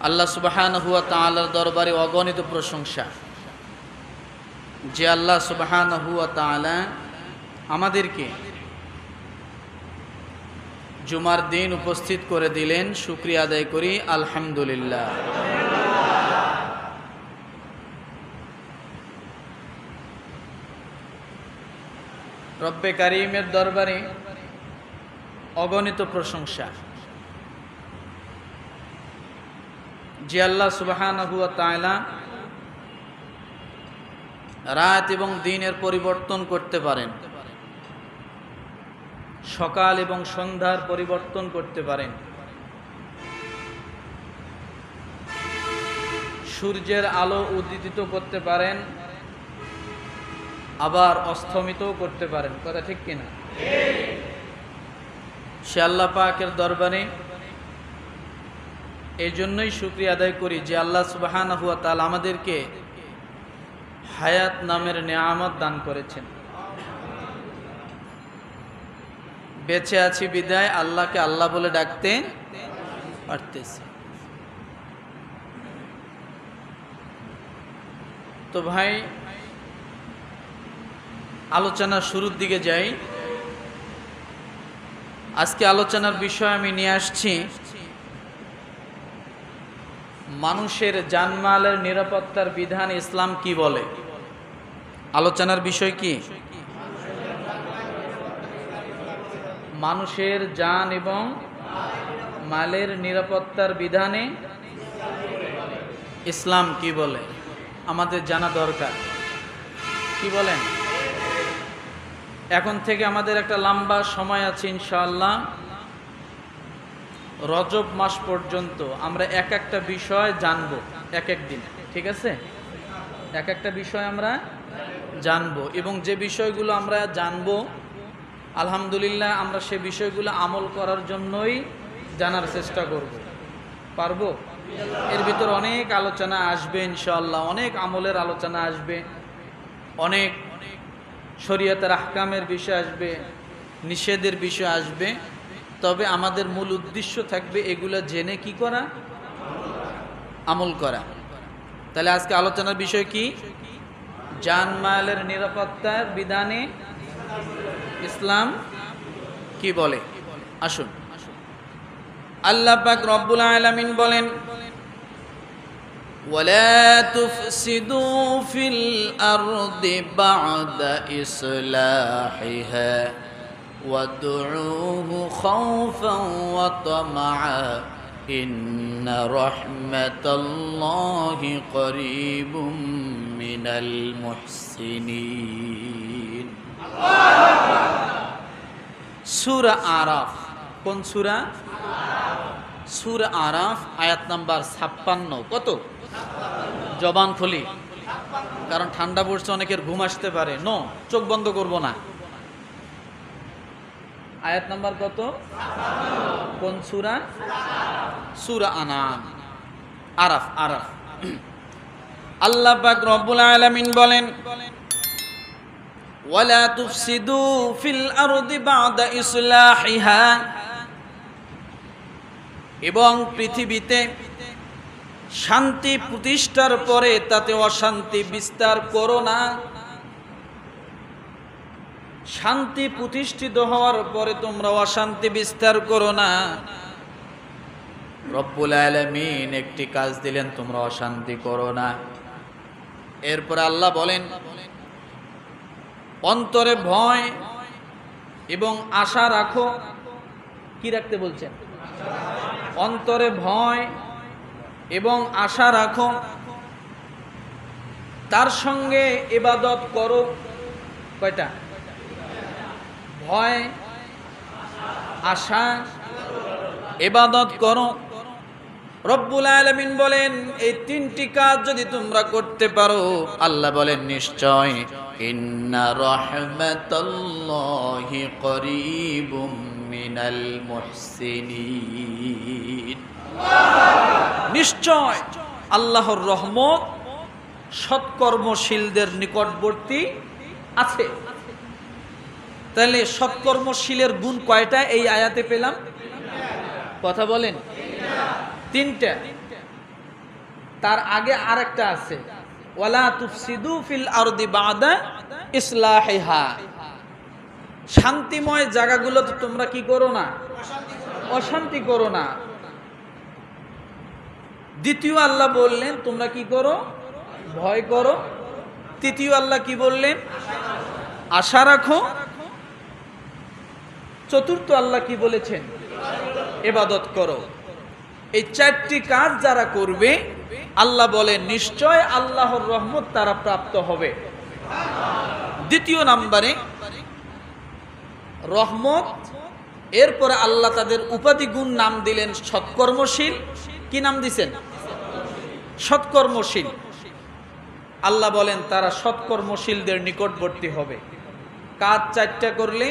আল্লাহ সুবহানাহু ওয়া তাআলার দরবারে অগণিত প্রশংসা যে আল্লাহ সুবহানাহু ওয়া তাআলা আমাদেরকে জুমার দিন উপস্থিত করে দিলেন। শুকরিয়া আদায় করি আলহামদুলিল্লাহ। রব্বে কারীমের দরবারে অগণিত প্রশংসা যে আল্লাহ সুবহানাহু ওয়া তাআলা রাত এবং দিনের পরিবর্তন করতে পারেন, সকাল এবং সন্ধ্যার পরিবর্তন করতে পারেন, সূর্যের আলো উদ্দীপিত করতে পারেন, আবার অস্তমিতও করতে পারেন। কথা ঠিক কিনা? সে আল্লাহ পাকের দরবারে এই জন্যই শুকরিয়া আদায় করি যে আল্লাহ সুবহানাহু ওয়া তাআলা আমাদেরকে হায়াত নামের নেয়ামত দান করেছেন। বেঁচে আছি বিদায় আল্লাহকে আল্লাহ বলে ডাকতে পারতেছি। তো ভাই, আলোচনার শুরুর দিকে যাই। আজকে আলোচনার বিষয় আমি নিয়ে আসছি মানুষের জানমালের নিরাপত্তার বিধান ইসলাম কি বলে। আলোচনার বিষয় কি? মানুষের জান এবং মালের নিরাপত্তার বিধানে ইসলাম কি বলে আমাদের জানা দরকার। কি বলেন? এখন থেকে আমাদের একটা লম্বা সময় আছে ইনশাআল্লাহ। রজব মাস পর্যন্ত আমরা এক একটা বিষয় জানবো, এক এক দিন। ঠিক আছে? এক একটা বিষয় আমরা জানবো এবং যে বিষয়গুলো আমরা জানবো আলহামদুলিল্লাহ আমরা সে বিষয়গুলো আমল করার জন্যই জানার চেষ্টা করব। পারবো? এর ভিতর অনেক আলোচনা আসবে ইনশাআল্লাহ, অনেক আমলের আলোচনা আসবে, অনেক শরীয়তের আহকামের বিষয় আসবে, নিষেধের বিষয় আসবে। তবে আমাদের মূল উদ্দেশ্য থাকবে এগুলা জেনে কি করা? আমল করা। তাহলে আজকে আলোচনার বিষয় কি? জানমালের নিরাপত্তার বিধানে ইসলাম কি বলে। আসুন, আল্লাহ পাক রব্বুল আলামিন বলেন, ওয়ালা তুফসিদু ফিল আরদি বা'দা ইসলাহিহা ওয়াদউহু খাওফান ওয়া তামআ ইন্না রাহমাতাল্লাহি করিবুম মিনাল মুহসিনিন। সূরা আরাফ। কোন সূরা? সূরা আরাফ, আয়াত নাম্বার 56। কত? জবান খুলি, কারণ ঠান্ডা পড়ছে, অনেকের ঘুম আসতে পারে। নো, চোখ বন্ধ করব না। আয়াত নাম্বার কত? কোন সূরা? সূরা আনাম, আরাফ। আরাফ। আল্লাহ পাক রব্বুল আলামিন বলেন, ওয়ালা তুফসিদু ফিল আরদি বা'দা ইসলাহিহা, এবং পৃথিবীতে শান্তি প্রতিষ্ঠার পরে তাতে অশান্তি বিস্তার করো না। শান্তি প্রতিষ্ঠিত হওয়ার পরে তোমরা অশান্তি বিস্তার করো না। রব্বুল আলামিন একটি কাজ দিলেন, তোমরা অশান্তি করো না। এরপর আল্লাহ বলেন, অন্তরে ভয় এবং আশা রাখো। কি রাখতে বলছেন? অন্তরে ভয় এবং আশা রাখো, তার সঙ্গে ইবাদত করো। কয়টা? ভয়, আশা, ইবাদত করো। রব্বুল আলামিন বলেন, এই তিনটি কাজ যদি তোমরা করতে পারো, আল্লাহ বলেন নিশ্চয় ইন্না রাহমাতাল্লাহি করিবুম মিনাল মুহসিনিন। নিশ্চয় আল্লাহর রহমত সৎকর্মশীলদের নিকটবর্তী আছে। তাহলে সৎকর্মশীলের গুণ কয়টা এই আয়াতে পেলাম? কথা বলেন। তিনটা। তার আগে আরেকটা আছে, ওয়ালা তুফসিদু ফিল আরদি বাদা ইসলাহিহা, শান্তিময় জায়গাগুলোতে তোমরা কি করো না, অশান্তি করো না। দ্বিতীয় আল্লাহ বললেন তোমরা কি করো, ভয় করো। তৃতীয় আল্লাহ কি বললেন, আশা রাখো। চতুর্থ আল্লাহ কি বলেছেন, ইবাদত করো। এই চারটি কাজ যারা করবে আল্লাহ বলেন নিশ্চয় আল্লাহর রহমত তারা প্রাপ্ত হবে। দ্বিতীয় নম্বরে রহমত, এরপরে আল্লাহ তাদের উপাধি গুণ নাম দিলেন সৎকর্মশীল। কি নাম দিছেন, সৎকর্মশীল। আল্লাহ বলেন তারা সৎকর্মশীলদের নিকটবর্তী হবে। কাজ চারটা করলে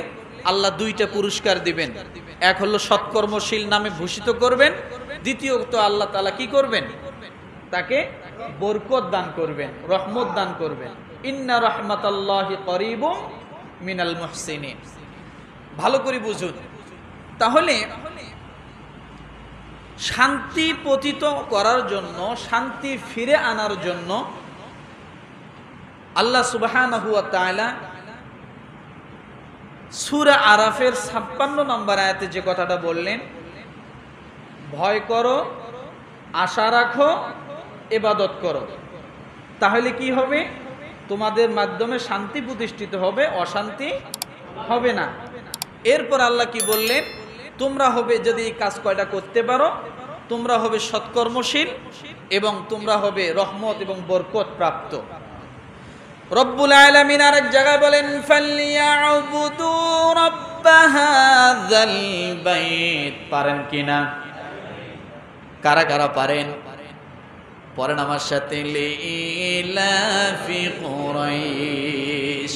আল্লাহ দুইটা পুরস্কার দিবেন, এক হলো সৎকর্মশীল নামে ভূষিত করবেন, দ্বিতীয়ত আল্লাহ তাআলা কি করবেন, তাকে বরকত দান করবেন, রহমত দান করবেন। ইন্না রাহমাতাল্লাহি করিবুম মিনাল মুহসিনিন। ভালো করে বুঝুন। তাহলে শান্তি পতিত করার জন্য, শান্তি ফিরে আনার জন্য আল্লাহ সুবহানাহু ওয়া তাআলা সূরা আরাফের 56 নম্বর আয়াতে যে কথাটা বললেন, ভয় করো, আশা রাখো, ইবাদত করো, তাহলে কি হবে, তোমাদের মাধ্যমে শান্তি প্রতিষ্ঠিত হবে, অশান্তি হবে না। এরপর আল্লাহ কি বললেন, তোমরা হবে যদি এই কাজ কয়টা করতে পারো, তোমরা হবে সৎকর্মশীল এবং তোমরা হবে রহমত এবং বরকত প্রাপ্ত। রব্বুল আলামিন আরেক জায়গায় বলেন, ফালইয়াবুদু রাব্ব হাযাল বাইত। পারেন কিনা, কারা কারা পারেন পড়েন আমার সাথে, লিইলাফি কুরাইশ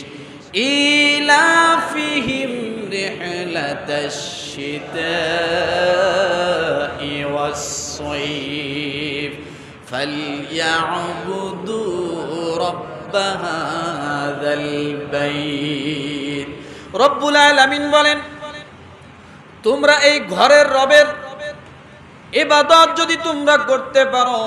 ইলাফিহিম রিহলাতাশ শিতাই ওয়াস-সাইফ ফালইয়াবুদু রাব্ব হাযাল বাইত। রব্বুল আলামিন বলেন তোমরা এই ঘরের রবের ইবাদত যদি তোমরা করতে পারো,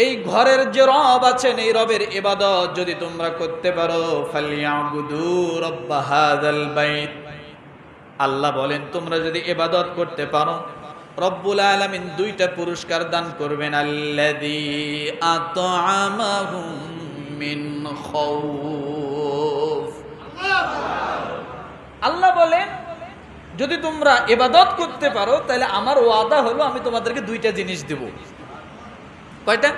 এই ঘরের যে রব আছেন এই রবের ইবাদত যদি তোমরা করতে পারো, ফালইয়াবুদু রাব্ব হাযাল বাইত। আল্লাহ বলেন তোমরা যদি ইবাদত করতে পারো, রব্বুল আলামিন দুইটা পুরস্কার দান করবেন, আল্লাযী আত'আমাহুম মিন খাউফ। আল্লাহ বলেন যদি তোমরা ইবাদত করতে পারো তাহলে আমার ওয়াদা হলো আমি তোমাদেরকে দুইটা জিনিস দেব। কয়টা?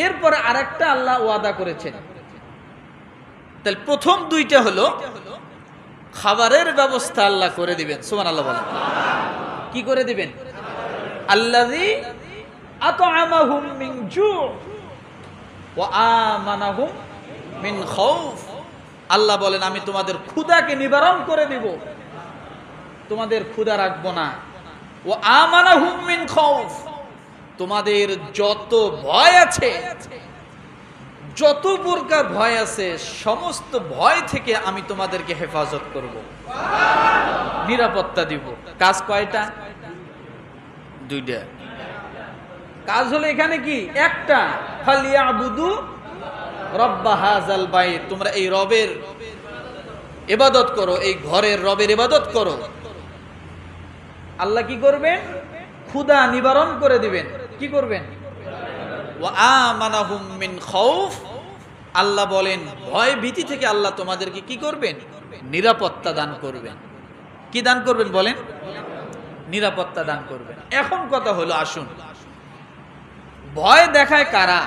এরপরে আরেকটা আল্লাহ ওয়াদা করেছেন। তাহলে প্রথম দুইটা হলো খাবারের ব্যবস্থা আল্লাহ করে দিবেন। সুবহানাল্লাহ বলেন। কি করে দিবেন? আল্লাযী আত'আমাহুম মিন জু' ওয়া আমানাহুম মিন খাউফ। আল্লাহ বলেন আমি তোমাদের ক্ষুধাকে নিবারণ করে দিব, তোমাদের ক্ষুধা রাখবো না। ওয়া আমানাহুম মিন খাউফ, তোমাদের যত ভয় আছে, যত প্রকার ভয় আছে সমস্ত ভয় থেকে আমি তোমাদেরকে হেফাজত করব, নিরাপত্তা দিব। কাজ কয়টা? দুইটা কাজ হলো এখানে কি একটা, ফালিয়াবুদু রাব্ব হাযাল বাইত। তোমরা এই রবের ইবাদত করো, এই ঘরের রবের ইবাদত করো। আল্লাহ কি করবেন? ক্ষুধা নিবারণ করে দিবেন। কি করবেন? ওয়া আমানাহুম মিন খাউফ। আল্লাহ বলেন ভয় ভীতি থেকে আল্লাহ তোমাদেরকে কি করবেন? নিরাপত্তা দান করবেন। কি দান করবেন বলেন? নিরাপত্তা দান করবেন। এখন কথা হলো আসুন, ভয় দেখায় কারা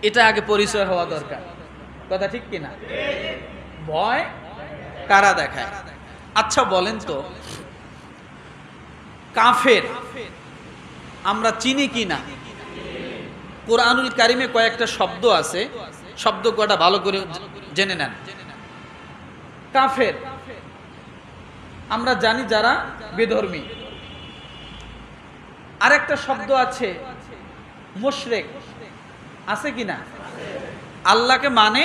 এটা আগে পরিচয় হওয়া দরকার। কথা ঠিক কিনা? ভয় কারা দেখায়? আচ্ছা বলেন তো, কাফের আমরা চিনি কিনা? কোরআনুল কারিমে কয়েকটা শব্দ আছে, শব্দ কয়টা ভালো করে জেনে নেন। কাফের আমরা জানি যারা বেধর্মী। আরেকটা শব্দ আছে মুশরিক, আছে কিনা? আল্লাহকে মানে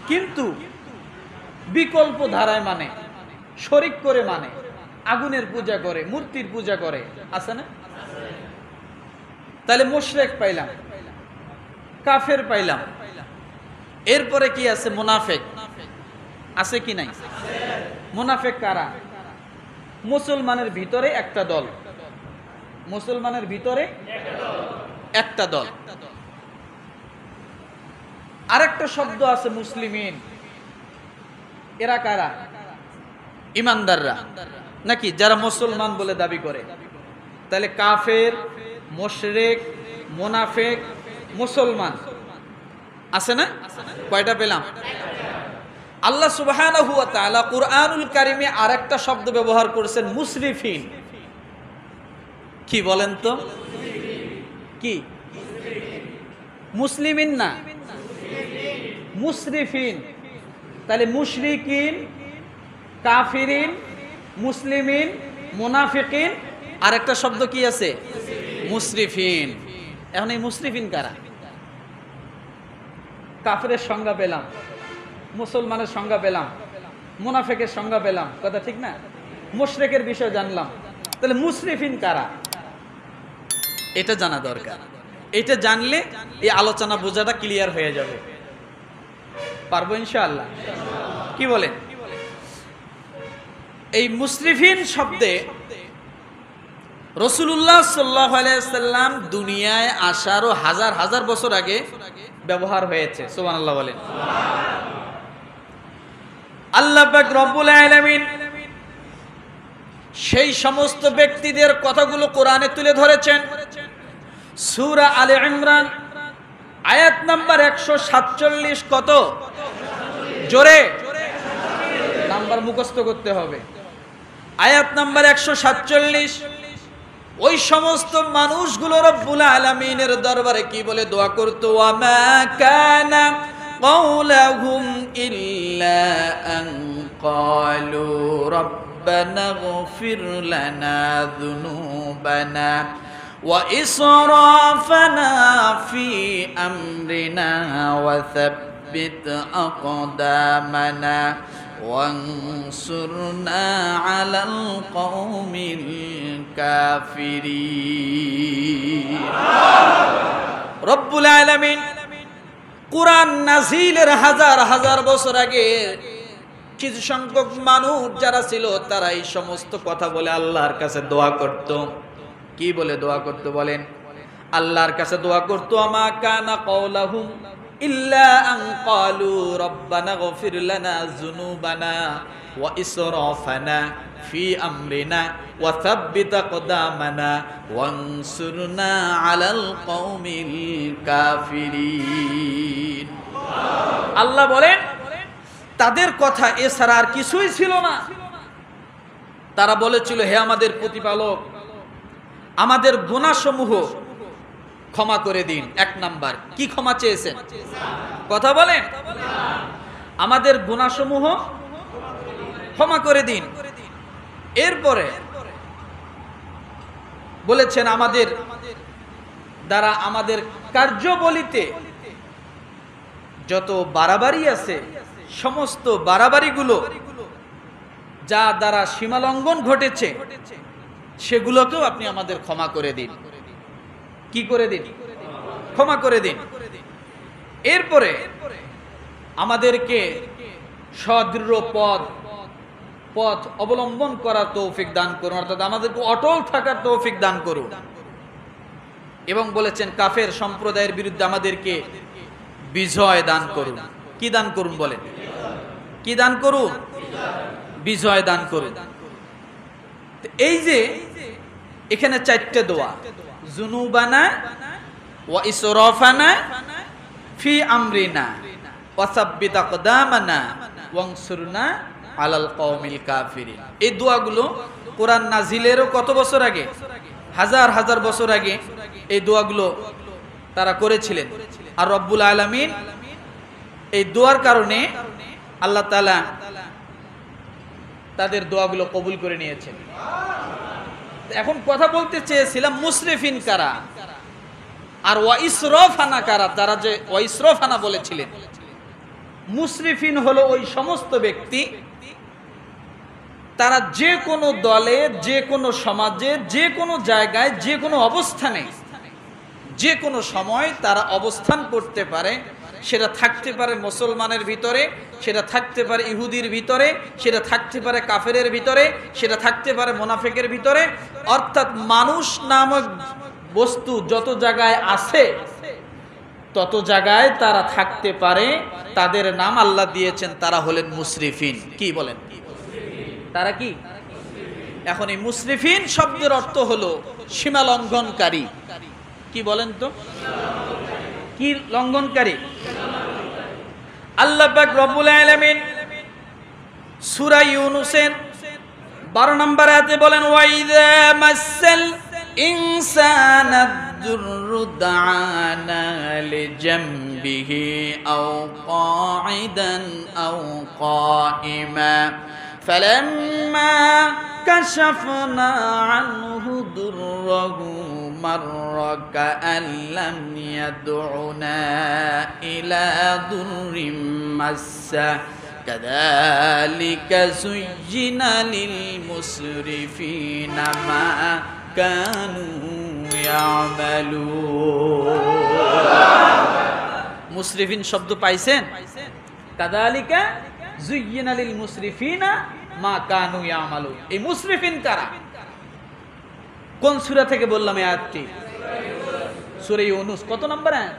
কিন্তু বিকল্প ধারায় মানে, শরিক করে মানে। আগুনের পূজা করে, মূর্তির পূজা করে, আছে না? তাহলে মুশরিক পাইলাম, কাফের পাইলাম। এরপরে কি আছে? মুনাফিক আছে কি নাই? মুনাফিক কারা? মুসলমানের ভিতরে একটা দল, মুসলমানের ভিতরে একটা দল। আরেকটা শব্দ আছে মুসলিমিন, এরা কারা? ইমানদাররা, নাকি যারা মুসলমান বলে দাবি করে। তাহলে কাফের, মুশরিক, মুনাফিক, মুসলমান আছে না? কয়টা পেলাম? আল্লাহ সুবহানাহু ওয়া তাআলা কুরআনুল কারীমে আরেকটা শব্দ ব্যবহার করেছেন, মুসরিফিন। কি বলেন তো? কি? মুসলিমিন না, মুসরিফিন। তাহলে মুশরিকিন, কাফিরিন, মুসলিমিন, মুনাফিকিন, আরেকটা শব্দ কি আছে? মুসরিফিন। এখন এই মুসরিফিন কারা? কাফিরের সংজ্ঞা পেলাম, মুসলমানের সংজ্ঞা পেলাম, মুনাফিকের সংজ্ঞা পেলাম, কথা ঠিক না? মুশরিকের বিষয় জানলাম, তাহলে মুসরিফিন কারা? এটা জানা দরকার। এটা জানলে এই আলোচনা বোঝাটা ক্লিয়ার হয়ে যাবে। পারবো ইনশাআল্লাহ? কি বলেন? এই মুসরিফিন শব্দে রাসূলুল্লাহ সাল্লাল্লাহু আলাইহি ওয়াসাল্লাম দুনিয়ায় আসারও হাজার হাজার বছর আগে ব্যবহার হয়েছে। সুবহানাল্লাহ বলেন। আল্লাহ পাক রব্বুল আলামিন সেই সমস্ত ব্যক্তিদের কথাগুলো কোরআনে তুলে ধরেছেন। সূরা আলে ইমরান আয়াত নাম্বার 147। কত জোরে? নাম্বার মুখস্থ করতে হবে। আয়াত নাম্বার 147। ওই সমস্ত মানুষগুলো রব্বুল আলামিনের দরবারে কি বলে দোয়া করতো? ওয়া মা কানা قولهم إلا أن قالوا ربنا اغفر لنا ذنوبنا وإسرافنا في أمرنا وثبت أقدامنا وانصرنا على القوم الكافرين رب العالمين কুরআন নাজিলের হাজার হাজার বছর আগে কিছু সংখ্যক মানুষ যারা ছিল তারা এই সমস্ত কথা বলে আল্লাহর কাছে দোয়া করত। কি বলে দোয়া করত বলেন? আল্লাহর কাছে দোয়া করত, আমা কানা কওলাহুম ইল্লা আন ক্বালু রব্বানা গফির লানা যুনুবানা ওয়া ইসরাফানা ফি আমরিনা ওয়া সাব্বিত আকদামানা ওয়ানসুরনা আলাল কওমিল কাফিরিন। আল্লাহ বলেন তাদের কথা এছাড়া আর কিছুই ছিল না। তারা বলেছিল, হে আমাদের প্রতিপালক, আমাদের গুনাহসমূহ ক্ষমা করে দিন। এক নাম্বার কি ক্ষমা চেয়েছেন? কথা বলেন। আমাদের গুনাহসমূহ ক্ষমা করে দিন। এরপরে বলেছেন আমাদের দ্বারা আমাদের কার্যবলিতে যত বাড়াবাড়ি আছে সমস্ত বাড়াবাড়িগুলো যা দ্বারা সীমালঙ্ঘন ঘটেছে সেগুলোকেও আপনি আমাদের ক্ষমা করে দিন। কি করে দিন? ক্ষমা করে দিন। এরপরে আমাদেরকে সদৃঢ় পথ অবলম্বন করার তৌফিক দান করুন, অর্থাৎ আমাদেরকে অটল থাকার তৌফিক দান করুন। এবং বলেছেন কাফের সম্প্রদায়ের বিরুদ্ধে আমাদেরকে বিজয় দান করুন। কি দান করুন বলেন? কি দান করুন? বিজয় দান করুন। এই যে এখানে চারটে দোয়া, যুনুবানা ওয়া ইসরাফানা ফি আমরিনা ওয়া সাব্বিত আকদামানা ওয়ানসুরনা আলাল কওমিল কাফিরিন। এই দোয়াগুলো কোরআন নাজিলেরও কত বছর আগে? হাজার হাজার বছর আগে এই দোয়াগুলো তারা করেছিলেন। আর রব্বুল আলামিন এই দোয়ার কারণে আল্লাহ তাআলা তাদের দোয়াগুলো কবুল করে নিয়েছেন। এখন কথা বলতে চেয়েছিলাম মুসরিফিন কারা আর ওয়া ইসরাফানা কারা। তারা যে ওয়া ইসরাফানা বলেছিলেন, মুসরিফিন হলো ওই সমস্ত ব্যক্তি তারা যে কোনো দলে, যে কোনো সমাজে, যে কোনো জায়গায়, যে কোনো অবস্থানে, যে কোনো সময় তারা অবস্থান করতে পারে। সেটা থাকতে পারে মুসলমানের ভিতরে, সেটা থাকতে পারে ইহুদির ভিতরে, সেটা থাকতে পারে কাফেরের ভিতরে, সেটা থাকতে পারে মুনাফিকের ভিতরে। অর্থাৎ মানুষ নামক বস্তু যত জায়গায় আছে তত জায়গায় তারা থাকতে পারে। তাদের নাম আল্লাহ দিয়েছেন, তারা হলেন মুসরিফিন। কি বলেন? তারা কি? এখন এই মুসরিফিন শব্দের অর্থ হলো সীমা লঙ্ঘনকারী। কি বলেন তো? কি লঙ্ঘনকারী? আল্লাহ পাক রব্বুল আলামিন সূরা ইউনূসের 12 নম্বর আয়াতে বলেন, ওয়াইযা মাসাল ইনসানা দুররু দাআনা লিজামবিহি আও কাঈদান আও কাঈমা ফালাম্মা কাশাফনা আনহু দুররাহু মাররা কাআল্লাম ইয়াদউনা ইলা দুররিম মাসসা কাযালিকা যুয়্যিনা লিল মুসরিফিনা মা কানু ইয়ামালুন। মুসরিফিন শব্দ পাইছেন? কাযালিকা যুয়্যিনা লিল মুসরিফিনা মা কানু ইয়ামালুন। এই মুসরিফিন কারা? কোন সূরা থেকে বললাম এই আয়াতটি? সূরা ইউনূস। কত নম্বর আয়াত?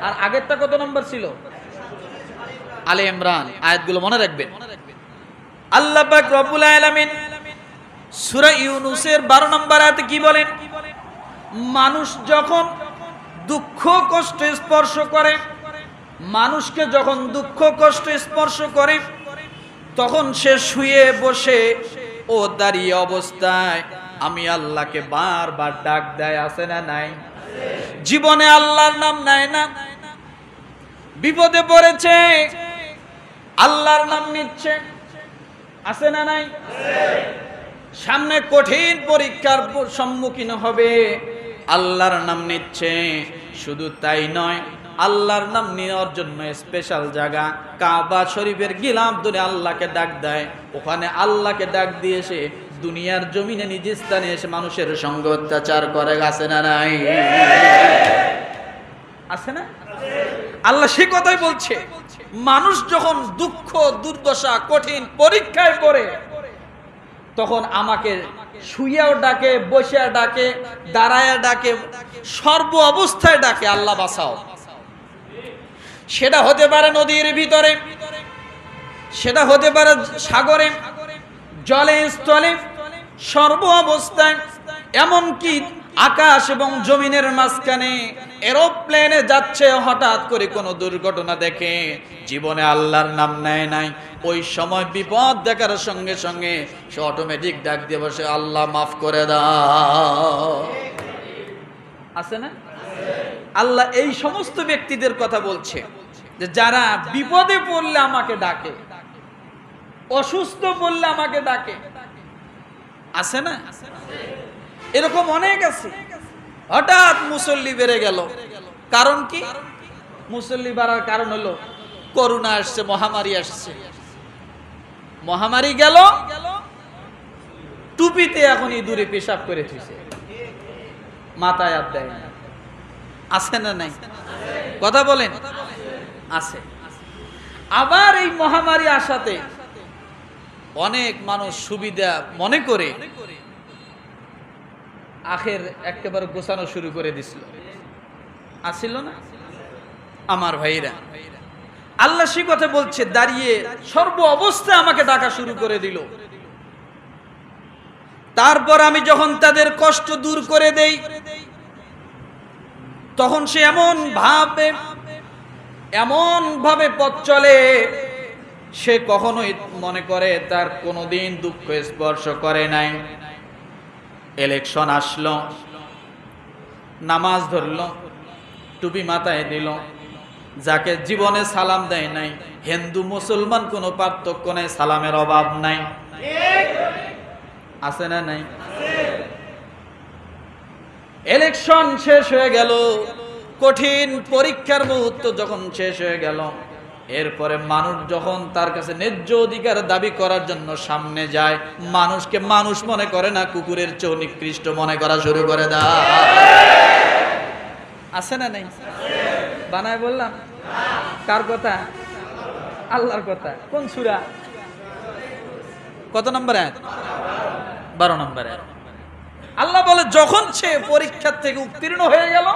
আর আগেরটা কত নম্বর ছিল? আলে ইমরান। আয়াতগুলো মনে রাখবেন। আল্লাহ পাক রব্বুল আলামিন সূরা ইউনূসের 12 নম্বর আয়াতে কি বলেন? মানুষ যখন দুঃখ কষ্ট স্পর্শ করে, মানুষকে যখন দুঃখ কষ্ট স্পর্শ করে, তখন সে শুয়ে বসে ও দাঁড়িয়ে অবস্থায় আমি আল্লাহকে বারবার ডাক দেয়। আছে না নাই? জীবনে আল্লাহর নাম নেয় না। বিপদে পড়েছে, আল্লাহর নাম নিচ্ছে। আছে না নাই? সামনে কঠিন পরীক্ষার সম্মুখীন হবে, আল্লাহর নাম নিচ্ছে। শুধু তাই নয়, আল্লাহর নাম নেওয়ার জন্য স্পেশাল জায়গা কাবা শরীফের গিলাফ ধরে আল্লাহকে ডাক দেয়। ওখানে আল্লাহকে ডাক দিয়ে সে দুনিয়ার জমিনে নিজ স্থানে এসে মানুষের সঙ্গে অত্যাচার করে। আছে না নাই? আছে না? আল্লাহ সে কথাই বলছে, মানুষ যখন দুঃখ দুর্দশা কঠিন পরীক্ষায় পড়ে তখন আমাকে শুয়েও ডাকে, বসে ডাকে, দাঁড়ায় ডাকে, সর্ব অবস্থায় ডাকে, আল্লাহ বাঁচাও। সেটা হতে পারে নদীর ভিতরে, সেটা হতে পারে সাগরে, জলে, স্থলে, সর্ব অবস্থায়। এমনকি আকাশ এবং জমিনের মাঝখানে এরোপ্লেনে যাচ্ছে, হঠাৎ করে কোনো দুর্ঘটনা দেখে, জীবনে আল্লাহর নাম নেয় নাই, ওই সময় বিপদ দেখার সঙ্গে সঙ্গে সে অটোমেটিক ডাক দিয়ে বসে, আল্লাহ মাফ করে দাও। আছে না? আল্লাহ এই সমস্ত ব্যক্তিদের কথা বলছে যে যারা বিপদে পড়লে আমাকে ডাকে, অসুস্থ পড়লে আমাকে ডাকে। আছে না? এরকম অনেক আছে। হঠাৎ মুসল্লি বেড়ে গেল, কারণ কি? মুসল্লি বাড়ার কারণ হলো করোনা আসছে, মহামারী আসছে। মহামারী গেল, টুপিতে এখন ইঁদুরে পেশাব করে থুইছে, মাথায় হাত দেয় না। আছে না নাই? কথা বলেন। আছে। আবার এই মহামারী আসাতে অনেক মানুষ সুবিধা মনে করে আখের একেবারে গোছানো শুরু করে দিছিল। আসিল না আমার ভাইরা? আল্লাহ সে কথা বলছে, দাঁড়িয়ে সর্ব অবস্থায় আমাকে ডাকা শুরু করে দিল। তারপর আমি যখন তাদের কষ্ট দূর করে দেই, তখন সে এমন ভাবে পথ চলে, সে কখনোই মনে করে তার কোনোদিন দুঃখ স্পর্শ করে নাই। ইলেকশন আসলো, নামাজ ধরলো, টুপি মাথায় দিল, যাকে জীবনে সালাম দেয় নাই, হিন্দু মুসলমান কোনো পার্থক্য নাই, সালামের অভাব নাই। আছে না নাই? ইলেকশন শেষ হয়ে গেল, কঠিন পরীক্ষার মুহূর্ত যখন শেষ হয়ে গেল, এরপরে মানুষ যখন তার কাছে ন্যায্য অধিকার দাবি করার জন্য সামনে যায়, মানুষকে মানুষ মনে করে না, কুকুরের চেয়েও নিকৃষ্ট মনে করা শুরু করে দেয়। আছে না নেই? বানায় বললাম? কার কথা? আল্লাহর কথা। কোন সূরা? কত নম্বর আয়াত? 12 নম্বর আয়াত। আল্লাহ বলে, যখন সে পরীক্ষা থেকে উত্তীর্ণ হয়ে গেল,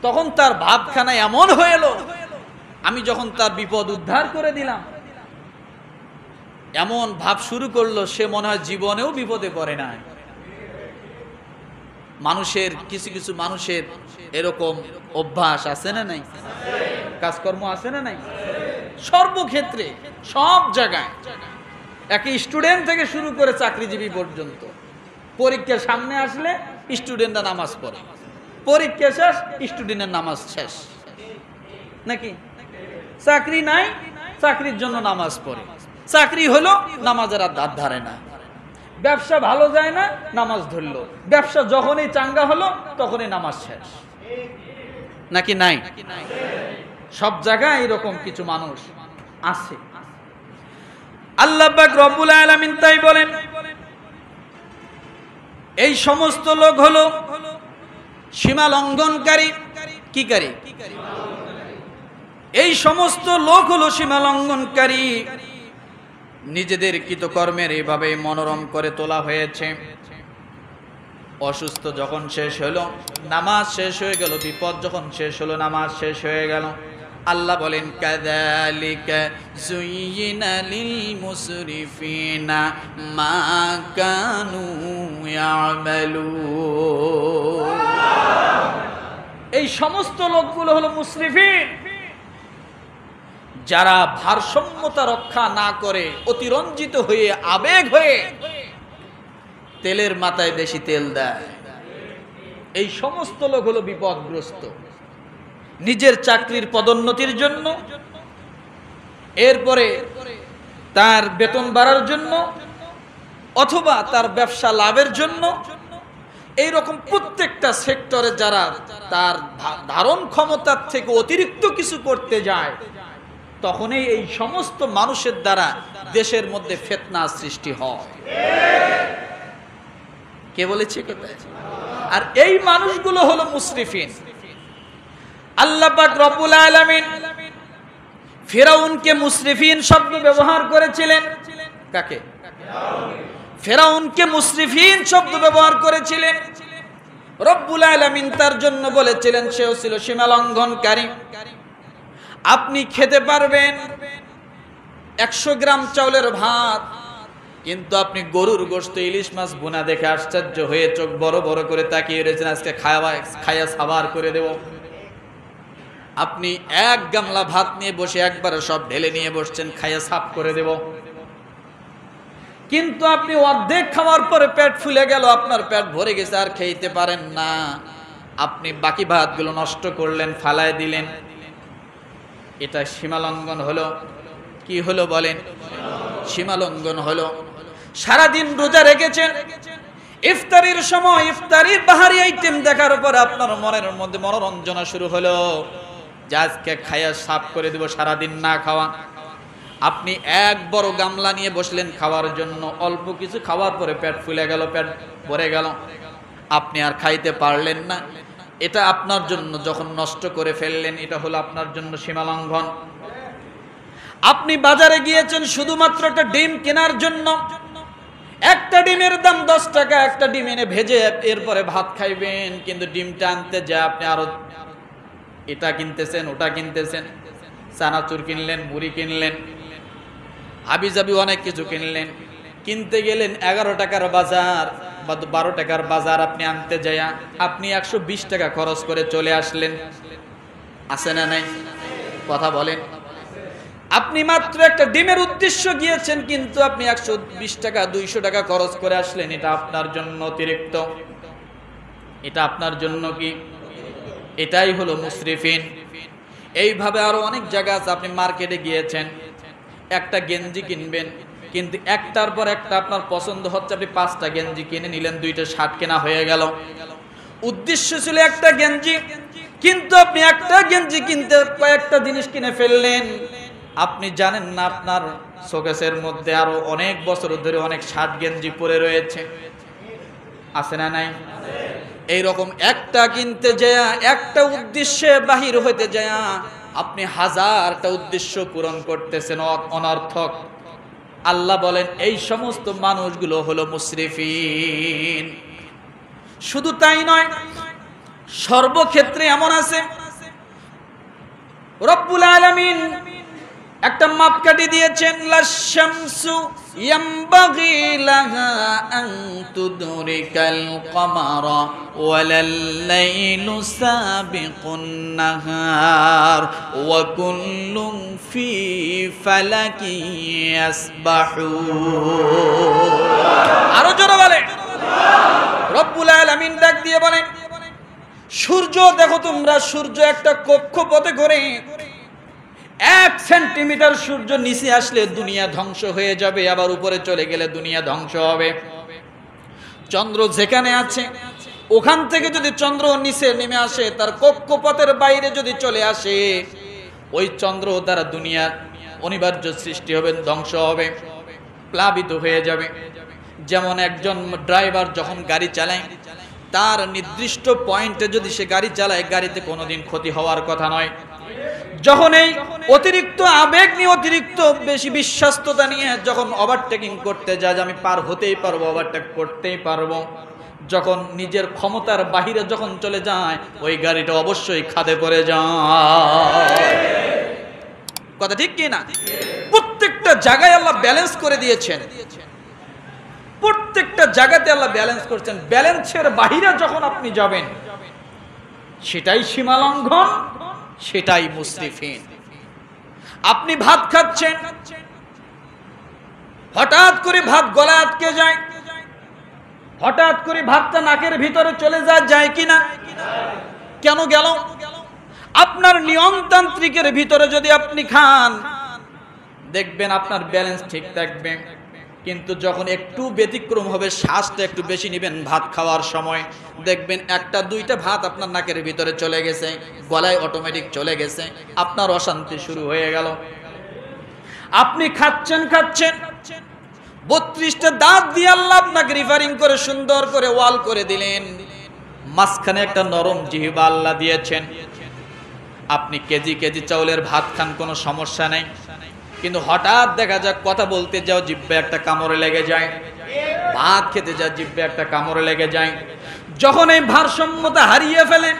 তখন তার ভাবখানা এমন হয়ে এলো, আমি যখন তার বিপদ উদ্ধার করে দিলাম, এমন ভাব শুরু করলো সে মনে হয় জীবনেও বিপদে পড়ে নাই। মানুষের কিছু কিছু মানুষের এরকম অভ্যাস আছে না নাই? কাজকর্ম আছে না নাই? সর্বক্ষেত্রে, সব জায়গায়, একই স্টুডেন্ট থেকে শুরু করে চাকরিজীবী পর্যন্ত, পরীক্ষার সামনে আসলে স্টুডেন্টরা নামাজ পড়ে, পরীক্ষা শেষ স্টুডেন্টের নামাজ শেষ, নাকি? চাকরি নাই, চাকরির জন্য নামাজ পড়ে, চাকরি হলো নামাজের আর ধার ধারে না। ব্যবসা ভালো যায় না, নামাজ ধরলো, ব্যবসা যখনই চাঙ্গা হলো তখনই নামাজ শেষ, নাকি নাই? সব জায়গায় এরকম কিছু মানুষ আছে। আল্লাহ পাক রব্বুল আলামিন তাই বলেন, এই সমস্ত লোক হলো সীমা লঙ্ঘনকারী। কি কারী? এই সমস্ত লোক হলো সীমা লঙ্ঘনকারী। নিজেদের কৃতকর্মের এইভাবে মনোরম করে তোলা হয়েছে। অসুস্থ যখন শেষ হলো, নামাজ শেষ হয়ে গেল, বিপদ যখন শেষ হলো, নামাজ শেষ হয়ে গেল। আল্লাহ বলেন, কাযালিকা যুয়্যিনা লিল মুসরিফিনা মা কানু ইয়ামালুন। এই সমস্ত লোকগুলো হলো মুসরিফিন, যারা ভারসাম্যতা রক্ষা না করে অতিরঞ্জিত হয়ে, আবেগ হয়ে তেলের মাথায় বেশি তেল দেয়। এই সমস্ত লোক হলো বিপদগ্রস্ত। নিজের চাকরির পদোন্নতির জন্য, এরপরে তার বেতন বাড়ার জন্য, অথবা তার ব্যবসা লাভের জন্য, এইরকম প্রত্যেকটা সেক্টরে যারা তার ধারণ ক্ষমতার থেকে অতিরিক্ত কিছু করতে যায়, তখনই এই সমস্ত মানুষের দ্বারা দেশের মধ্যে ফিতনা সৃষ্টি হয়। কে বলেছে কথা? আর এই মানুষগুলো হলো মুসরিফিন। আল্লাহ পাক রব্বুল আলামিন ফিরাউনকে মুসরিফিন শব্দ ব্যবহার করেছিলেন। কাকে? ফিরাউনকে মুসরিফিন শব্দ ব্যবহার করেছিলেন। রব্বুল আলামিন তার জন্য বলেছিলেন সেও ছিল সীমা লঙ্ঘনকারী। আপনি খেতে পারবেন 100 গ্রাম চাউলের ভাত, কিন্তু আপনি গরুর গোশত, ইলিশ মাছ ভুনা দেখে আশ্চর্য হয়ে চোখ বড় বড় করে তাকিয়ে রয়েছেন, আজকে খায়া সাবার করে দেব। আপনি 1 গামলা ভাত নিয়ে বসে একবারে সব ঢেলে নিয়ে বসছেন, খায়া সাফ করে দেব। কিন্তু আপনি অর্ধেক খাওয়ার পরে পেট ফুলে গেল, আপনার পেট ভরে গেছে, আর খেতে পারেন না। আপনি বাকি ভাতগুলো নষ্ট করলেন, ফালায় দিলেন। এটা সীমালঙ্ঘন হলো। কি হলো বলেন? সীমালঙ্ঘন হলো। সারাদিন রোজা রেখেছেন, ইফতারির সময় ইফতারির বাহারি আইটেম দেখার পর আপনার মনের মধ্যে মনোরঞ্জনা শুরু হলো যে আজকে খায়া সাফ করে দেব, সারাদিন না খাওয়া। আপনি 1 বড় গামলা নিয়ে বসলেন খাওয়ার জন্য, অল্প কিছু খাওয়ার পরে পেট ফুলে গেল, পেট ভরে গেল, আপনি আর খাইতে পারলেন না। এটা আপনার জন্য যখন নষ্ট করে ফেললেন, এটা হলো আপনার জন্য সীমালঙ্ঘন। আপনি বাজারে গিয়েছেন শুধুমাত্র একটা ডিম কেনার জন্য, একটা ডিমের দাম 10 টাকা, একটা ডিম এনে ভেজে এরপরে ভাত খাইবেন, কিন্তু ডিমটা আনতে যায় আপনি আরো এটা কিনতেছেন, ওটা কিনতেছেন, চানাচুর কিনলেন, মুড়ি কিনলেন, হাবিজাবি অনেক কিছু কিনলেন। কিনতে গেলেন 11 টাকার বাজার বা 12 টাকার বাজার, আপনি আনতে যায় আপনি 120 টাকা খরচ করে চলে আসলেন। আছে না নাই? কথা বলেন। আপনি মাত্র একটা ডিমের উদ্দেশ্য গিয়েছেন, কিন্তু আপনি 120 টাকা 200 টাকা খরচ করে আসলেন। এটা আপনার জন্য অতিরিক্ত, এটা আপনার জন্য কি? এটাই হলো মুসরিফিন। এইভাবে আরো অনেক জায়গা আছে। আপনি মার্কেটে গিয়েছেন, একটা গেঞ্জি কিনবেন, কিন্তু একটার পর একটা আপনার পছন্দ হচ্ছে, আপনি 5টা গেঞ্জি কিনে নিলেন, 2টা শার্ট কেনা হয়ে গেল। উদ্দেশ্য ছিল একটা গেঞ্জি, কিন্তু আপনি একটা গেঞ্জি কিনতে কয়েকটা জিনিস কিনে ফেললেন, আপনি জানেন না আপনার শোকেসের মধ্যে আরো অনেক বছর ধরে অনেক শার্ট গেঞ্জি পরে রয়েছে, আছে না নাই? এইরকম একটা কিনতে যায়, একটা উদ্দেশ্যে বাহির হইতে যায় আপনি হাজারটা উদ্দেশ্য পূরণ করতেছেন অনর্থক। আল্লাহ বলেন এই সমস্ত মানুষগুলো হলো মুসরিফিন। শুধু তাই নয়, সর্বক্ষেত্রে এমন আছে রব্বুল আলামিন একটা মাপকাঠি দিয়েছেন, লাশ-শামসু ইয়ামবাগি লাহা আন তুদরিকাল কমারা ওয়ালাল-লাইলু সাবিকুন নাহার ওয়া কুল্লুন ফি ফালাকি ইয়াসবাহুন। আরো জোরে বলে রব্বুল আলামিন ডাক দিয়ে বলেন, সূর্য দেখো তোমরা, সূর্য একটা কক্ষপথে ঘোরে। 1 সেন্টিমিটার সূর্য নিচে আসলে দুনিয়া ধ্বংস হয়ে যাবে, আবার উপরে চলে গেলে দুনিয়া ধ্বংস হবে। চন্দ্র যেখানে আছে ওখান থেকে যদি চন্দ্র নিচে নেমে আসে, তার কক্ষপথের বাইরে যদি চলে আসে, ওই চন্দ্র দ্বারা দুনিয়া অনিবার্য সৃষ্টি হবে, ধ্বংস হবে, প্লাবিত হয়ে যাবে। যেমন একজন ড্রাইভার যখন গাড়ি চালায়, তার নির্দিষ্ট পয়েন্টে যদি সে গাড়ি চালায়, গাড়িতে কোনোদিন ক্ষতি হওয়ার কথা নয়। যখন এই অতিরিক্ত আবেগ নিয়ে, অতিরিক্ত বেশি বিশ্বাস্ততা নিয়ে যখন ওভারটেকিং করতে যায়, আমি পার হতেই পারবো, ওভারটেক করতেই পারবো, যখন নিজের ক্ষমতার বাহিরে যখন চলে যায়, ওই গাড়িটা অবশ্যই খাদে পড়ে যায়। কথা ঠিক কি না? প্রত্যেকটা জায়গায় আল্লাহ ব্যালেন্স করে দিয়েছেন, প্রত্যেকটা জায়গাতে আল্লাহ ব্যালেন্স করছেন। ব্যালেন্সের বাহিরে যখন আপনি যাবেন, সেটাই সীমালঙ্ঘন, সেটাই মুসরিফিন। আপনি ভাত খাচ্ছেন, হঠাৎ করে ভাত গলায় আটকে যায়, হঠাৎ করে ভাতটা নাকের ভিতরে চলে যায় কিনা? কেন গেল? আপনার নিয়মতান্ত্রিকের ভিতরে যদি আপনি খান, দেখবেন আপনার ব্যালেন্স ঠিক থাকবে। কিন্তু যখন একটু ব্যতিক্রম হবে, শ্বাসটা একটু বেশি নেবেন ভাত খাওয়ার সময়, দেখবেন একটা দুইটা ভাত আপনার নাকের ভিতরে চলে গেছে, গলায় অটোমেটিক চলে গেছে, আপনার অশান্তি শুরু হয়ে গেল। আপনি খাচ্ছেন 32টা দাঁত দিয়ে আল্লাহ আপনাকে রিফারিং করে সুন্দর করে ওয়াল করে দিলেন, মাঝখানে একটা নরম জিহ্বা আল্লাহ দিয়েছেন। আপনি কেজি কেজি চাউলের ভাত খান, কোনো সমস্যা নেই, কিন্তু হঠাৎ দেখা যাক কথা বলতে যাও, জিহ্বা একটা কামড়ে লেগে যায়, ভাত খেতে যাও, জিহ্বা একটা কামড়ে লেগে যায়। যখন এই ভারসাম্যতা হারিয়ে ফেলে,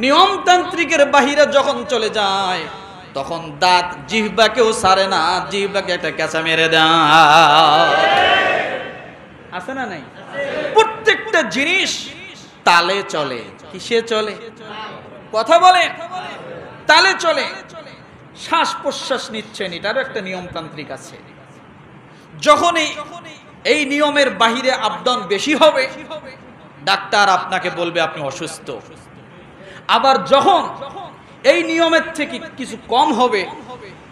নিয়মতান্ত্রিকের বাহিরে যখন চলে যায়, তখন দাঁত জিহ্বাকেও ছাড়ে না, জিহ্বাকে একটা ক্যাঁচা মেরে দেয়। আছে না নাই? প্রত্যেকটা জিনিস তালে চলে। কিসে চলে? কথা বলে, তালে চলে। শ্বাস প্রশ্বাস নিচ্ছেন, এটারও একটা নিয়মতান্ত্রিক আছে। যখন এই নিয়মের বাহিরে আপডাউন বেশি হবে, ডাক্তার আপনাকে বলবে আপনি অসুস্থ। আবার যখন এই নিয়মের থেকে কিছু কম হবে,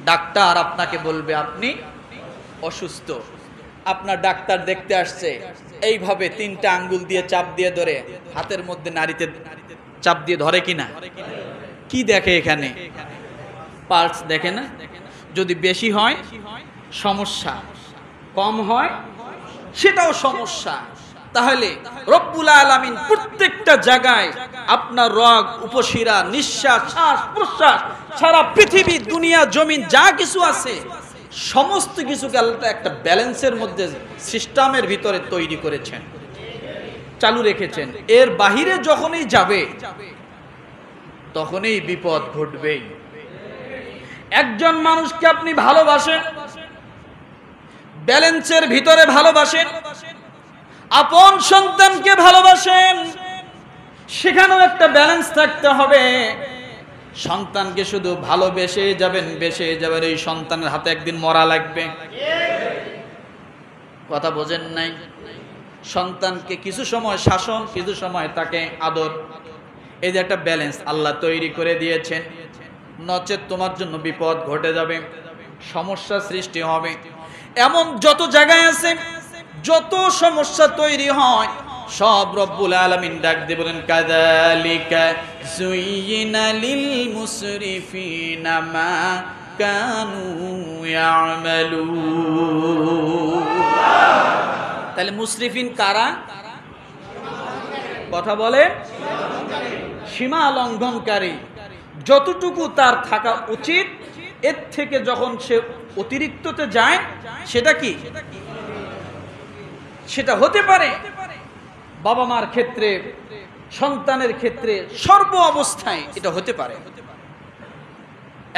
ডাক্তার আপনাকে বলবে আপনি অসুস্থ। আপনার ডাক্তার দেখতে আসছে, এইভাবে 3টা আঙ্গুল দিয়ে চাপ দিয়ে ধরে, হাতের মধ্যে নাড়িতে চাপ দিয়ে ধরে কিনা? কি দেখে এখানে? পালস দেখে না? যদি বেশি হয় সমস্যা, কম হয় সেটাও সমস্যা। তাহলে রব্বুল আলামিন প্রত্যেকটা জায়গায় আপনার রগ, উপশিরা, নিঃশ্বাস, শ্বাস প্রশ্বাস, সারা পৃথিবী, দুনিয়া, জমিন যা কিছু আছে, সমস্ত কিছুকে আল্লাহ একটা ব্যালেন্সের মধ্যে, সিস্টেমের ভিতরে তৈরি করেছেন, চালু রেখেছেন। এর বাহিরে যখনই যাবে, তখনই বিপদ ঘটবেই। একজন মানুষকে আপনি ভালোবাসেন, ব্যালেন্সের ভিতরে ভালোবাসেন, আপন সন্তানকে ভালোবাসেন, সেখানেও একটা ব্যালেন্স থাকতে হবে। সন্তানকে শুধু ভালোবেসে যাবেন, বেসে যাবেন, এই সন্তানের হাতে একদিন মরা লাগবে। কথা বোঝেন নাই? সন্তানকে কিছু সময় শাসন, কিছু সময় তাকে আদর, এই যে একটা ব্যালেন্স আল্লাহ তৈরি করে দিয়েছেন। নচেত তোমার জন্য বিপদ ঘটে যাবে, সমস্যা সৃষ্টি হবে। এমন যত জায়গায় আছে, যত সমস্যা তৈরি হয়, সব রব্বুল আলামিন ডাক দিয়ে বলেন কাযালিকা যুয়িনা লিল মুসরিফিনা মা কানু ইয়ামালুন। তাহলে মুসরিফিন কারা? কথা বলে সীমা লঙ্ঘনকারী। যতটুকু তার থাকা উচিত এর থেকে যখন সে অতিরিক্ততে যায় সেটা কি? সেটা হতে পারে বাবা মার ক্ষেত্রে, সন্তানের ক্ষেত্রে, সর্ব অবস্থায় এটা হতে পারে।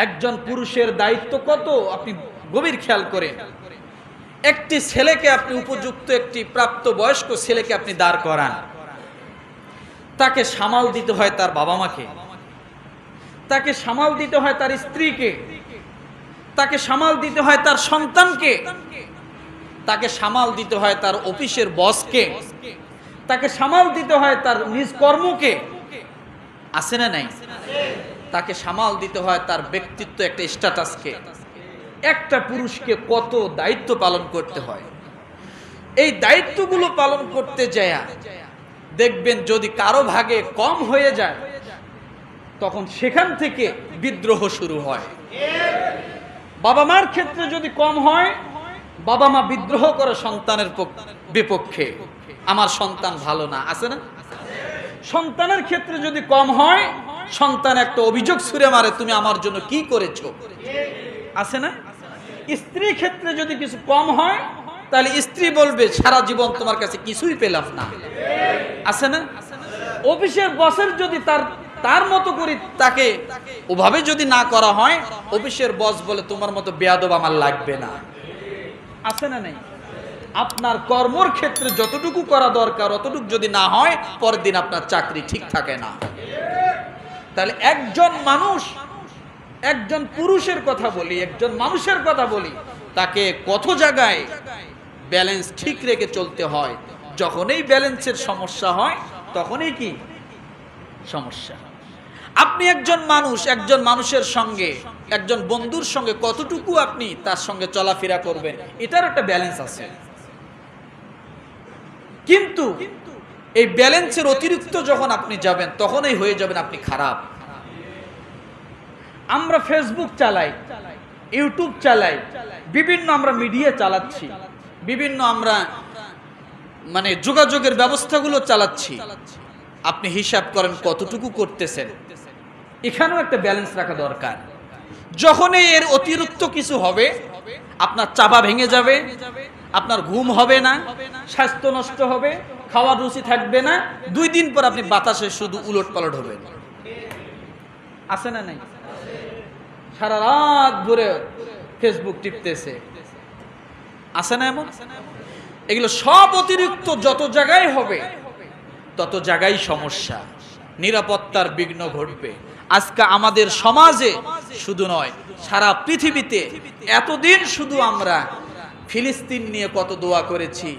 একজন পুরুষের দায়িত্ব কত আপনি গভীর খেয়াল করেন। একটি ছেলেকে আপনি উপযুক্ত একটি প্রাপ্ত বয়স্ক ছেলেকে আপনি দাঁড় করান, তাকে সামাল দিতে হয় তার বাবা মাকে, তাকে সামাল দিতে হয় তার স্ত্রীকে, তাকে সামাল দিতে হয় তার সন্তানকে, তাকে সামাল দিতে হয় তার অফিসের বসকে, তাকে সামাল দিতে হয় তার নিজ কর্মকে, আছে না নাই? তাকে সামাল দিতে হয় তার ব্যক্তিত্ব, একটা স্ট্যাটাসকে। একটা পুরুষকে কত দায়িত্ব পালন করতে হয়। এই দায়িত্বগুলো পালন করতে যায় দেখবেন যদি কারো ভাগে কম হয়ে যায় তখন সেখান থেকে বিদ্রোহ শুরু হয়। বাবা মার ক্ষেত্রে যদি কম হয়, বাবা মা বিদ্রোহ করে সন্তানের বিপক্ষে, আমার সন্তান ভালো না, আছে না? সন্তানের ক্ষেত্রে যদি কম হয়, সন্তান একটা অভিযোগ ছুড়ে মারে, তুমি আমার জন্য কি করেছো, আছে না? স্ত্রী ক্ষেত্রে যদি কিছু কম হয় তাহলে স্ত্রী বলবে সারা জীবন তোমার কাছে কিছুই পেলাম না, আছে না? অফিসের বসের যদি তার মতো করে তাকে ওভাবে যদি না করা হয়, অফিসের বস বলে তোমার মতো বেয়াদব আমার লাগবে না, আছে না নাই? আপনার কর্মর ক্ষেত্রে যতটুকু করা দরকার অতটুকু যদি না হয়, পরের দিন আপনার চাকরি ঠিক থাকে না। তাহলে একজন মানুষ, একজন পুরুষের কথা বলি, একজন মানুষের কথা বলি, তাকে কত জায়গায় ব্যালেন্স ঠিক রেখে চলতে হয়। যখনই ব্যালেন্সের সমস্যা হয় তখনই কি সমস্যা। আপনি একজন মানুষ, একজন মানুষের সঙ্গে, একজন বন্ধুর সঙ্গে কতটুকু আপনি তার সঙ্গে চলাফেরা করবেন, এটার একটা ব্যালেন্স আছে। কিন্তু এই ব্যালেন্সের অতিরিক্ত যখন আপনি যাবেন তখনই হয়ে যাবেন আপনি খারাপ। আমরা ফেসবুক চালাই, ইউটিউব চালাই, বিভিন্ন আমরা মিডিয়া চালাচ্ছি, বিভিন্ন আমরা মানে যোগাযোগের ব্যবস্থাগুলো চালাচ্ছি। আপনি হিসাব করেন কতটুকু করতেছেন। এখানেও একটা ব্যালেন্স রাখা দরকার। যখনই এর অতিরিক্ত কিছু হবে, আপনার চাপা ভেঙে যাবে, আপনার ঘুম হবে না, স্বাস্থ্য নষ্ট হবে, খাওয়ার রুচি থাকবে না, 2 দিন পর আপনি বাতাসে শুধু উলট পালট হবেন, আছে না নাই? সারা রাত ধরে ফেসবুক টিপতেছে, আছে না এমন? এগুলো সব অতিরিক্ত যত জায়গায় হবে তত জায়গায় সমস্যা, নিরাপত্তার বিঘ্ন ঘটবে। আজকে আমাদের সমাজে শুধু নয়, সারা পৃথিবীতে এতদিন শুধু আমরা ফিলিস্তিন নিয়ে কত দোয়া করেছি,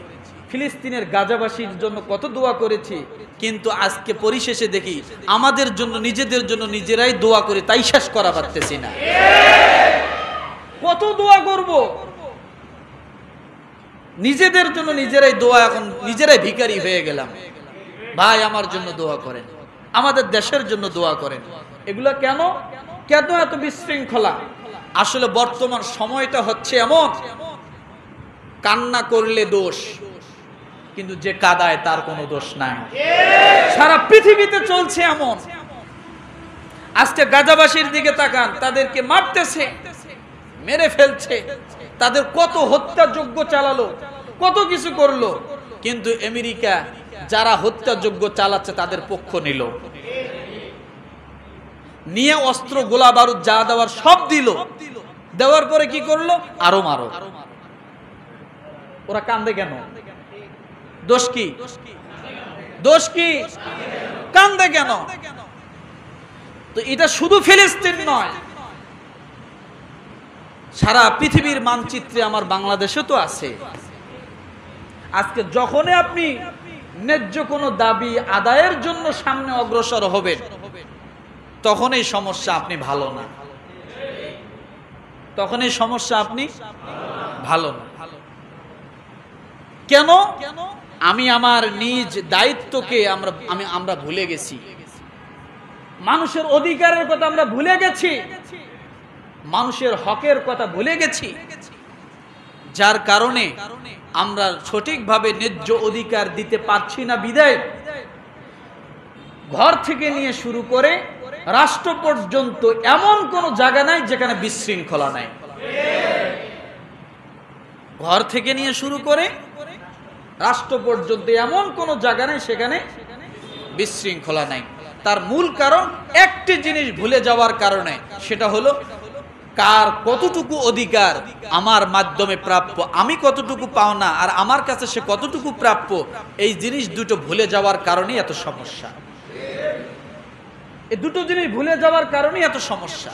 ফিলিস্তিনের গাজাবাসীর জন্য কত দোয়া করেছি, কিন্তু আজকে পরিশেষে দেখি আমাদের জন্য, নিজেদের জন্য নিজেরাই দোয়া করে তাই শেষ করা পারতেছি না। কত দোয়া করব, নিজেদের জন্য নিজেরাই দোয়া, এখন নিজেরাই ভিখারি হয়ে গেলাম। ভাই আমার জন্য দোয়া করেন, আমাদের দেশের জন্য দোয়া করেন। এগুলো কেন কেন এত বিশৃঙ্খলা? আসলে বর্তমান সময়টা হচ্ছে এমন, কান্না করলে দোষ, কিন্তু যে কাদায় তার কোনো দোষ নাই। সারা পৃথিবীতে চলছে এমন। আজকে গাজাবাসীর দিকে তাকান, তাদেরকে মারতেছে, মেরে ফেলছে, তাদের কত হত্যাযজ্ঞ চালালো, কত কিছু করলো, কিন্তু আমেরিকা যারা হত্যাযজ্ঞ চালাচ্ছে তাদের পক্ষ নিল, নিয়ে অস্ত্র গোলা বারুদ যা দেওয়ার সব দিল, দেওয়ার পরে কি করলো? আরো মারো। ওরা কান্দে কেন? দোষ কি? দোষ কি? কান্দে কেন? তো এটা শুধু ফিলিস্তিন নয়, সারা পৃথিবীর মানচিত্রে আমার বাংলাদেশে তো আছে। আজকে যখনই আপনি ন্যায্য কোনো দাবি আদায়ের জন্য সামনে অগ্রসর হবেন, তখনই সমস্যা আপনি ভালো না, তখনই সমস্যা আপনি ভালো না। কেন? আমি আমার নিজ দায়িত্বকে আমরা ভুলে গেছি, মানুষের অধিকারের কথা আমরা ভুলে গেছি, মানুষের হকের কথা ভুলে গেছি, যার কারণে আমরা সঠিকভাবে ন্যায্য অধিকার দিতে পারছি না। বিদায় ঘর থেকে নিয়ে শুরু করে রাষ্ট্র পর্যন্ত এমন কোন জায়গা নাই যেখানে বিশৃঙ্খলা নাই। ঘর থেকে নিয়ে শুরু করে রাষ্ট্র পর্যন্ত এমন কোন জায়গা নাই সেখানে বিশৃঙ্খলা নাই। তার মূল কারণ একটি জিনিস ভুলে যাওয়ার কারণে, সেটা হলো কার কতটুকু অধিকার আমার মাধ্যমে প্রাপ্য, আমি কতটুকু পাওনা আর আমার কাছে সে কতটুকু প্রাপ্য, এই জিনিস দুটো ভুলে যাওয়ার কারণেই এত সমস্যা। এই দুটো জিনিস ভুলে যাওয়ার কারণেই এত সমস্যা।